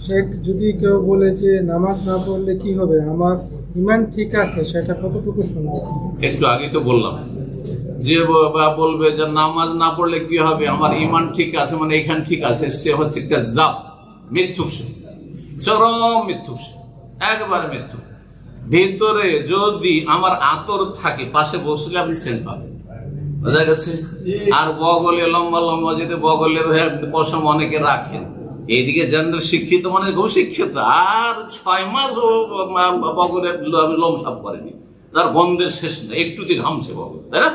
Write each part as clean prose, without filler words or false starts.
শেখ, যদি কেউ বলে যে নামাজ না পড়লে কি হবে, আমার ইমান ঠিক আছে, সেটা কতটুকু সম্ভব? একটু আগে তো বললাম যে বলবে যে নামাজ না পড়লে কি হবে, আমার ইমান ঠিক আছে, মানে এখান ঠিক আছে, সে হচ্ছে কাজ্জাব, মিথ্যুক, চরম মিথ্যুক, একবারে মিথ্যুক। ভিতরে যদি আমার আতর থাকে, পাশে বসলে আপনি সেন্ট পাবেন, বোঝা গেছে? আর বগলে লম্বা লম্বা যদি বগলের পশম অনেকে রাখেন, এইদিকে জেনারেল শিক্ষিত মানে খুব শিক্ষিত, আর 6 মাস ও বগলের লোম সাফ করেনি, তার গন্ধের শেষ নেই, একটুতে ঘামছে বগল, তাই না?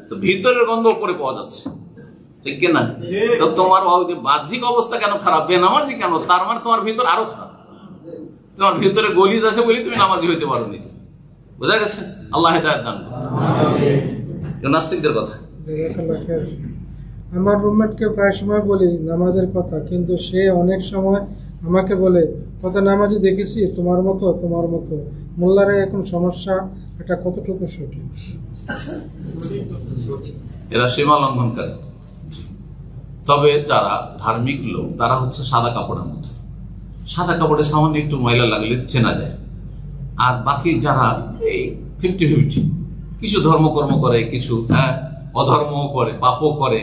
তো ভিতরের গন্ধ উপরে পাওয়া যাচ্ছে, ঠিক কিনা? তো তোমার বাহ্যিক অবস্থা কেন খারাপ, বেনামাজি কেন, তার মানে তোমার ভিতর আরো খারাপ, তোমার ভিতরে গলিজ আছে বলি তুমি নামাজি হইতে পারো নি, বোঝা গেছে? আল্লাহ হেদায়েত দান করুন। নাস্তিকদের কথা, আমার রুমমেটকে প্রায় সময় বলি নামাজের কথা, কিন্তু সে অনেক সময় আমাকে বলে, কত নামাজি দেখেছি তোমার মতো তোমার মতো। মোল্লারে এখন সমস্যা, এটা কতটুকু সঠিক? এরা সীমা লঙ্ঘন করে। তবে যারা ধার্মিক লোক তারা হচ্ছে সাদা কাপড়ের মতো, সাদা কাপড়ে সামান্য একটু ময়লা লাগলে চেনা যায়। আর বাকি যারা এই 50-50 কিছু ধর্মকর্ম করে, কিছু অধর্মও করে, পাপও করে,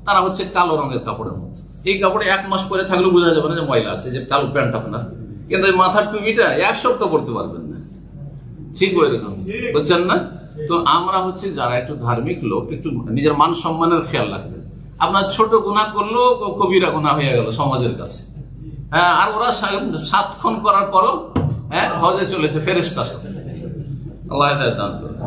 তারা হচ্ছে কালো রঙের কাপড়ের মতো। এই কাপড়ে 1 মাস পরে থাকলেও বোঝা যাবে না যে ময়লা আছে, যে কালো প্যান্ট আপনার, কিন্তু মাথার টুপিটা 1 সপ্তাহ পরতে পারবেন না, ঠিক ওই রকম, বুঝছেন না? তো আমরা হচ্ছে যারা একটু ধার্মিক লোক, একটু নিজের মান সম্মানের খেয়াল রাখবেন। আপনার ছোট গুনাহ করলেও কবিরা গুনাহ হয়ে গেল সমাজের কাছে, আর ওরা 7 খুন করার পরও হজে চলেছে ফেরেশতার সাথে। আল্লাহ হেদায়েত দান করুন।